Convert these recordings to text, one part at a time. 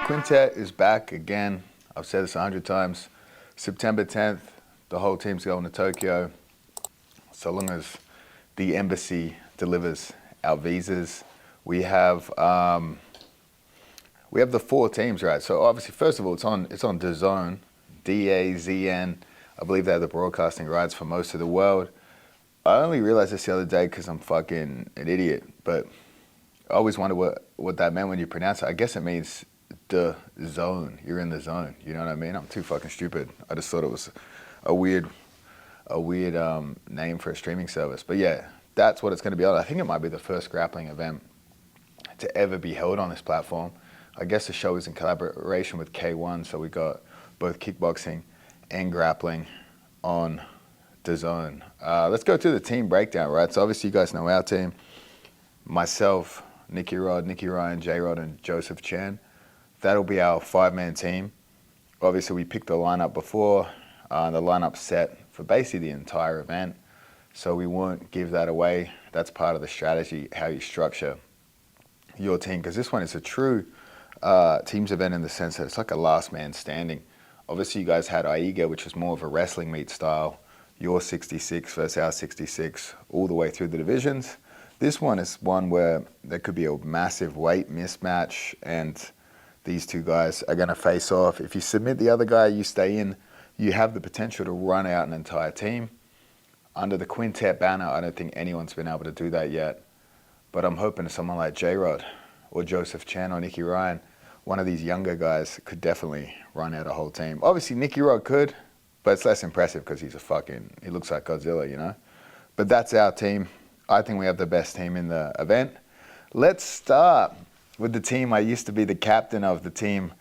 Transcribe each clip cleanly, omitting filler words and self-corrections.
Quintet is back again. I've said this 100 times. September 10th, the whole team's going to Tokyo. So long as the embassy delivers our visas. We have the 4 teams, right? So obviously, first of all, it's on DAZN, DAZN. I believe they have the broadcasting rights for most of the world. I only realized this the other day because I'm fucking an idiot, but I always wondered what that meant when you pronounce it. I guess it means the zone. You're in the zone. You know what I mean? I'm too fucking stupid. I just thought it was a weird name for a streaming service. But yeah, that's what it's going to be on. I think it might be the first grappling event to ever be held on this platform. I guess the show is in collaboration with K1, so we got both kickboxing and grappling on DAZN. Let's go to the team breakdown, right? So obviously you guys know our team. Myself, Nicky Rod, Nicky Ryan, J-Rod, and Joseph Chen. That'll be our 5-man team. Obviously we picked the lineup before. The lineup's set for basically the entire event, so we won't give that away. That's part of the strategy, how you structure your team, because this one is a true teams event in the sense that it's like a last man standing. Obviously you guys had Aiga, which is more of a wrestling meet style, your 66 versus our 66, all the way through the divisions. This one is one where there could be a massive weight mismatch, and these two guys are going to face off. If you submit the other guy, you stay in, you have the potential to run out an entire team. Under the Quintet banner, I don't think anyone's been able to do that yet, but I'm hoping someone like J-Rod or Joseph Chen or Nicky Ryan, one of these younger guys, could definitely run out a whole team. Obviously Nicky Rod could, but it's less impressive because he looks like Godzilla, you know? But that's our team. I think we have the best team in the event. Let's start with the team. I used to be the captain of the team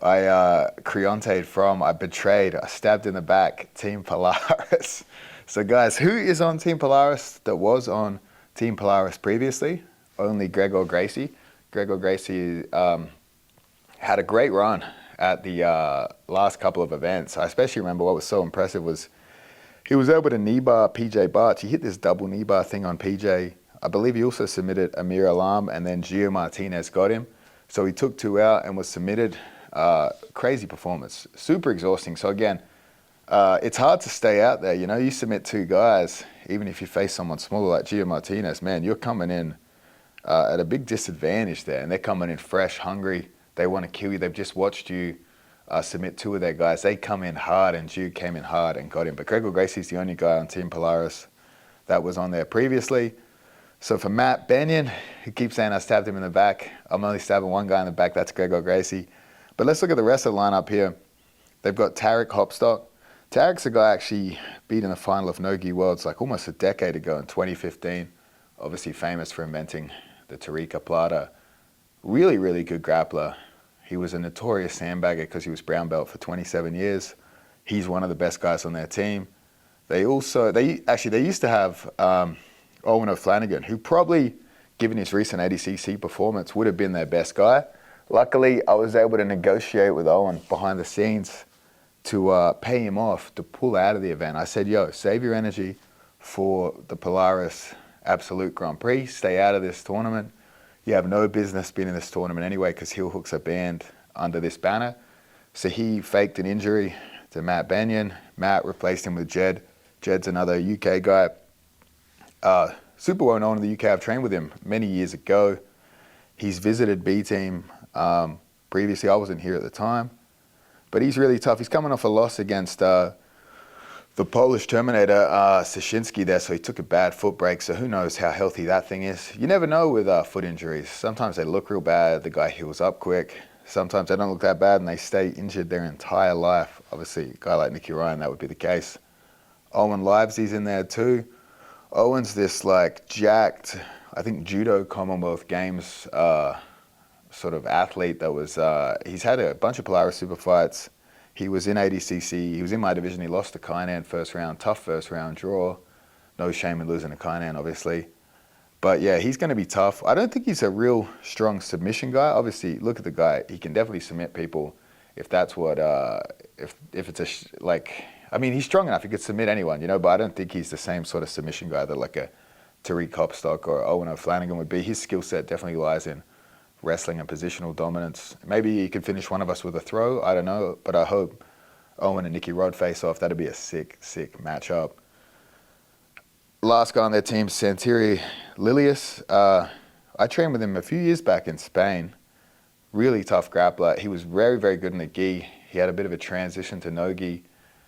I creonted from. I betrayed. I stabbed in the back. Team Polaris. So guys, who is on Team Polaris that was on Team Polaris previously? Only Gregor Gracie. Gregor Gracie had a great run at the last couple of events. I especially remember what was so impressive was he was able to knee bar PJ Barch. He hit this double knee bar thing on PJ. I believe he also submitted Amir Alam, and then Gio Martinez got him. So he took 2 out and was submitted. Crazy performance, super exhausting. So again, it's hard to stay out there. You know, you submit 2 guys, even if you face someone smaller like Gio Martinez, man, you're coming in at a big disadvantage there. And they're coming in fresh, hungry. They want to kill you. They've just watched you submit 2 of their guys. They come in hard, and Gio came in hard and got him. But Gregor Gracie's the only guy on Team Polaris that was on there previously. So for Matt Benyon, who keeps saying I stabbed him in the back, I'm only stabbing one guy in the back. That's Gregor Gracie. But let's look at the rest of the lineup here. They've got Tarek Hopstock. Tarek's a guy actually beat in the final of No-Gi Worlds like almost a decade ago in 2015. Obviously famous for inventing the Tariqa Plata. Really, really good grappler. He was a notorious sandbagger because he was brown belt for 27 years. He's one of the best guys on their team. They used to have Owen O'Flanagan, who probably, given his recent ADCC performance, would have been their best guy. Luckily, I was able to negotiate with Owen behind the scenes to pay him off to pull out of the event. I said, yo, save your energy for the Polaris Absolute Grand Prix. Stay out of this tournament. You have no business being in this tournament anyway because heel hooks are banned under this banner. So he faked an injury to Matt Benyon. Matt replaced him with Jed. Jed's another UK guy. Super well known in the UK. I've trained with him many years ago. He's visited B-Team previously. I wasn't here at the time. But he's really tough. He's coming off a loss against the Polish Terminator, Sashinsky there, so he took a bad foot break, so who knows how healthy that thing is. You never know with foot injuries. Sometimes they look real bad, the guy heals up quick. Sometimes they don't look that bad and they stay injured their entire life. Obviously, a guy like Nicky Ryan, that would be the case. Owen Livesy's in there too. Owen's this like jacked, I think judo Commonwealth Games sort of athlete that was, he's had a bunch of Polaris super fights. He was in ADCC, he was in my division, he lost to Kainan first round, tough first round draw. No shame in losing to Kainan, obviously. But yeah, he's going to be tough. I don't think he's a real strong submission guy. Obviously, look at the guy. He can definitely submit people if that's what, if it's I mean, he's strong enough. He could submit anyone, you know, but I don't think he's the same sort of submission guy that like a Tariq Hopstock or Owen O'Flanagan would be. His skill set definitely lies in wrestling and positional dominance. Maybe he could finish one of us with a throw. I don't know, but I hope Owen and Nicky Rod face off. That'd be a sick matchup. Last guy on their team, Santiri Lilius. I trained with him a few years back in Spain. Really tough grappler. He was very, very good in the gi. He had a bit of a transition to no gi.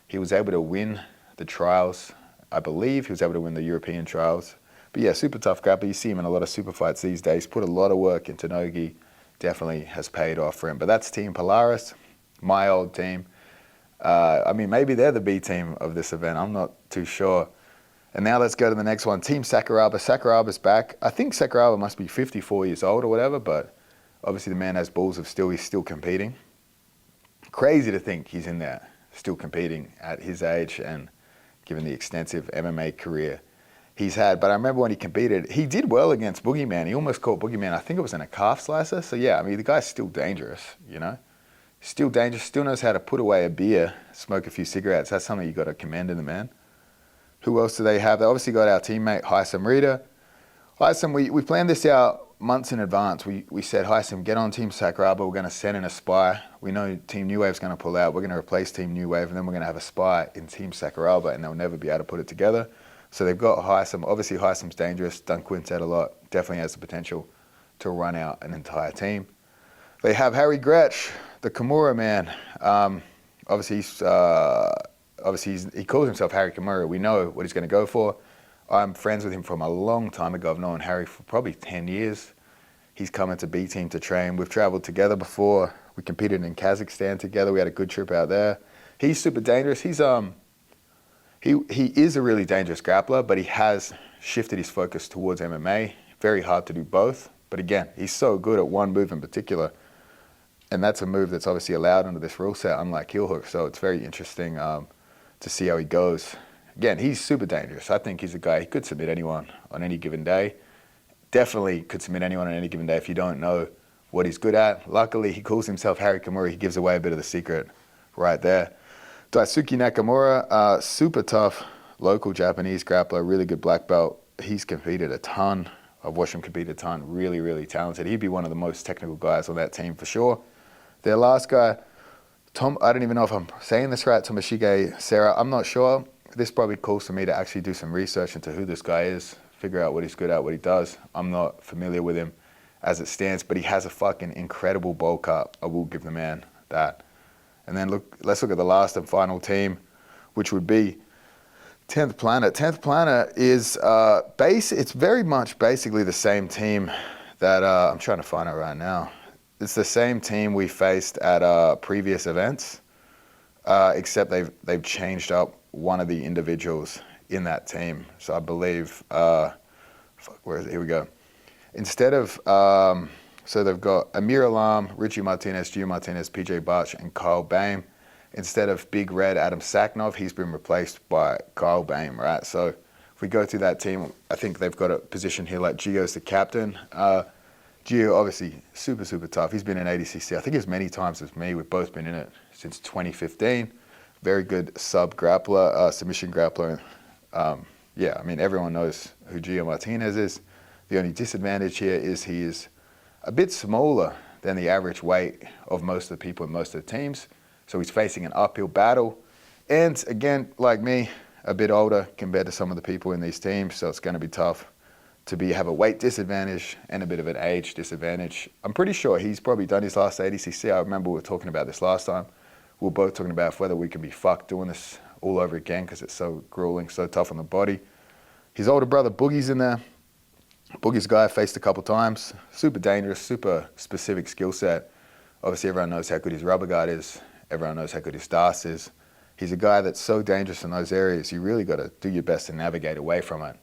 He was able to win the trials. I believe he was able to win the European trials. But yeah, super tough grappler. You see him in a lot of super fights these days. Put a lot of work into no gi. Definitely has paid off for him. But that's Team Polaris, my old team. I mean, maybe they're the B team of this event. I'm not too sure. And now let's go to the next one. Team Sakuraba. Sakuraba's back. I think Sakuraba must be 54 years old or whatever, but obviously the man has balls of steel. He's still competing. Crazy to think he's in there, still competing at his age and given the extensive MMA career he's had. But I remember when he competed, he did well against Boogeyman. He almost caught Boogeyman. I think it was in a calf slicer. So yeah, I mean, the guy's still dangerous, you know? Still dangerous, still knows how to put away a beer, smoke a few cigarettes. That's something you got to commend in the man. Who else do they have? They obviously got our teammate, Haisam Rita. Haisam, we planned this out months in advance. We said, Haisam, get on Team Sakuraba. We're going to send in a spy. We know Team New Wave's going to pull out. We're going to replace Team New Wave, and then we're going to have a spy in Team Sakuraba, and they'll never be able to put it together. So they've got Haisam. Obviously, Haisam's dangerous, done Quintet a lot, definitely has the potential to run out an entire team. They have Harry Gretsch, the Kimura man. Obviously, he calls himself Harry Kimura. We know what he's going to go for. I'm friends with him from a long time ago. I've known Harry for probably 10 years. He's come into B team to train. We've traveled together before. We competed in Kazakhstan together. We had a good trip out there. He's super dangerous. He is a really dangerous grappler, but he has shifted his focus towards MMA. Very hard to do both. But again, he's so good at one move in particular. And that's a move that's obviously allowed under this rule set, unlike heel hook. So it's very interesting to see how he goes. Again, he's super dangerous. I think he's a guy, he could submit anyone on any given day. Definitely could submit anyone on any given day if you don't know what he's good at. Luckily, he calls himself Harry Kimura. He gives away a bit of the secret right there. Daisuke Nakamura, super tough local Japanese grappler, really good black belt. He's competed a ton. I've watched him compete a ton. Really, really talented. He'd be one of the most technical guys on that team for sure. Their last guy, I don't even know if I'm saying this right, Tomoshige Sera. I'm not sure. This probably calls for me to actually do some research into who this guy is, figure out what he's good at, what he does. I'm not familiar with him as it stands, but he has a fucking incredible bowl cut. I will give the man that. And then let's look at the last and final team, which would be 10th Planet. 10th Planet is it's very much basically the same team that I'm trying to find it right now. It's the same team we faced at previous events, except they've changed up one of the individuals in that team. So I believe, where is it? Here we go. Instead of, so they've got Amir Alam, Richie Martinez, Gio Martinez, PJ Barch, and Kyle Baim. Instead of Big Red Adam Saknov, he's been replaced by Kyle Baim, right? So if we go through that team, I think they've got a position here like Gio's the captain. Gio, obviously, super, super tough. He's been in ADCC, I think as many times as me. We've both been in it since 2015. Very good sub-grappler, submission grappler. Yeah, I mean, everyone knows who Gio Martinez is. The only disadvantage here is he is a bit smaller than the average weight of most of the people in most of the teams. So he's facing an uphill battle. And again, like me, a bit older compared to some of the people in these teams. So it's going to be tough to have a weight disadvantage and a bit of an age disadvantage. I'm pretty sure he's probably done his last ADCC. I remember we were talking about this last time. We were both talking about whether we can be fucked doing this all over again because it's so grueling, so tough on the body. His older brother Boogie's in there. Boogie's a guy I faced a couple times. Super dangerous, super specific skill set. Obviously everyone knows how good his rubber guard is. Everyone knows how good his stance is. He's a guy that's so dangerous in those areas, you really got to do your best to navigate away from it.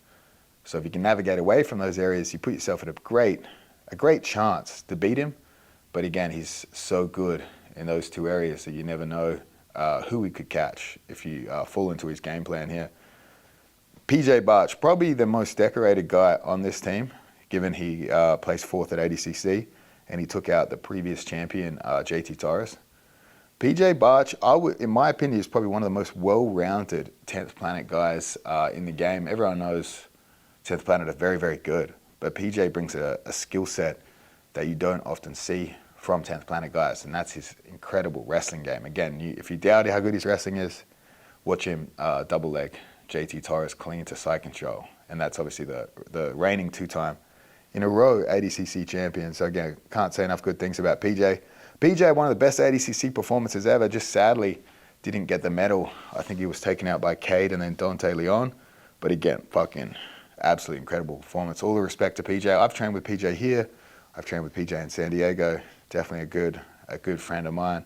So if you can navigate away from those areas, you put yourself at a great chance to beat him. But again, he's so good in those two areas that you never know who he could catch if you fall into his game plan here. PJ Barch, probably the most decorated guy on this team, given he placed 4th at ADCC and he took out the previous champion, JT Torres. PJ Barch, in my opinion, is probably one of the most well-rounded 10th Planet guys in the game. Everyone knows 10th Planet are very, very good, but PJ brings a skill set that you don't often see from 10th Planet guys, and that's his incredible wrestling game. Again, if you doubt how good his wrestling is, watch him double leg JT Torres clean to side control, and that's obviously the reigning 2-time in a row ADCC champion. So again, can't say enough good things about PJ. PJ, one of the best ADCC performances ever, just sadly didn't get the medal. I think he was taken out by Cade and then Dante Leon. But again, fucking absolutely incredible performance. All the respect to PJ. I've trained with PJ here. I've trained with PJ in San Diego. Definitely a good friend of mine.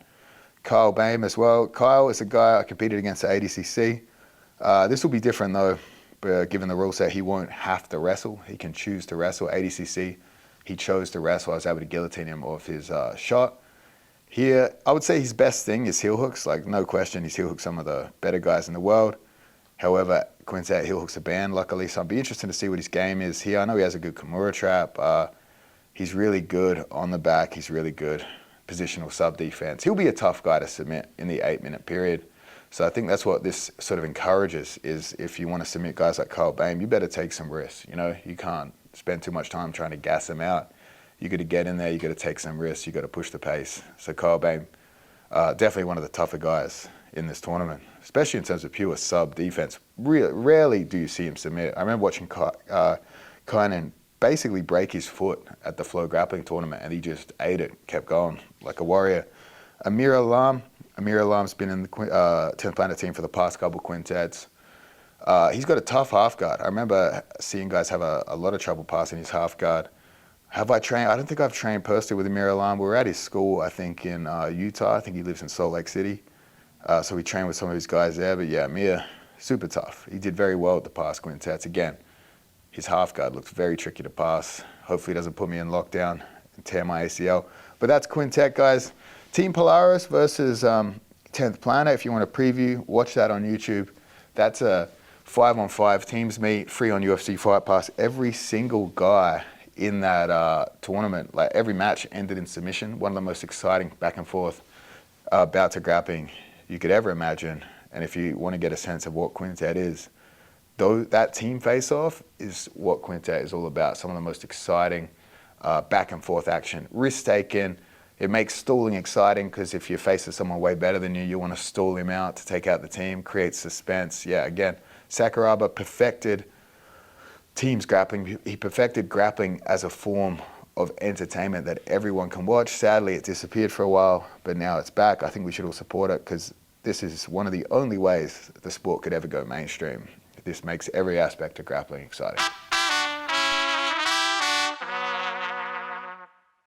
Kyle Bame as well. Kyle is a guy I competed against at ADCC. This will be different though, but given the rule set, he won't have to wrestle. He can choose to wrestle. ADCC, he chose to wrestle. I was able to guillotine him off his shot. Here, I would say his best thing is heel hooks. Like, no question, he's heel hooked some of the better guys in the world. However, Quintet heel hooks are banned, luckily, so I'd be interested to see what his game is here. I know he has a good Kimura trap. He's really good on the back. He's really good positional sub defense. He'll be a tough guy to submit in the 8-minute period. So I think that's what this sort of encourages, is if you want to submit guys like Kyle Bame, you better take some risks. You know, you can't spend too much time trying to gas them out. You got to get in there, you got to take some risks, you got to push the pace. So Kyle Bame, definitely one of the tougher guys in this tournament, especially in terms of pure sub defense. Rarely do you see him submit. I remember watching Kynan basically break his foot at the Flow Grappling tournament, and he just ate it, kept going like a warrior. Amir Alam's been in the 10th Planet team for the past couple quintets. He's got a tough half guard. I remember seeing guys have a lot of trouble passing his half guard. Have I trained? I don't think I've trained personally with Amir Alam. We were at his school, I think, in Utah. I think he lives in Salt Lake City. So we trained with some of his guys there. But yeah, Amir, super tough. He did very well at the past quintets. Again, his half guard looks very tricky to pass. Hopefully he doesn't put me in lockdown and tear my ACL. But that's Quintet, guys. Team Polaris versus 10th Planet. If you want a preview, watch that on YouTube. That's a 5-on-5 teams meet, free on UFC Fight Pass. Every single guy in that tournament, like every match ended in submission. One of the most exciting back and forth bouts of grappling you could ever imagine. And if you want to get a sense of what Quintet is, that team face-off is what Quintet is all about. Some of the most exciting back and forth action. Risk-taking. It makes stalling exciting because if you're facing someone way better than you, you want to stall him out to take out the team, create suspense. Yeah, again, Sakuraba perfected teams grappling. He perfected grappling as a form of entertainment that everyone can watch. Sadly, it disappeared for a while, but now it's back. I think we should all support it because this is one of the only ways the sport could ever go mainstream. This makes every aspect of grappling exciting.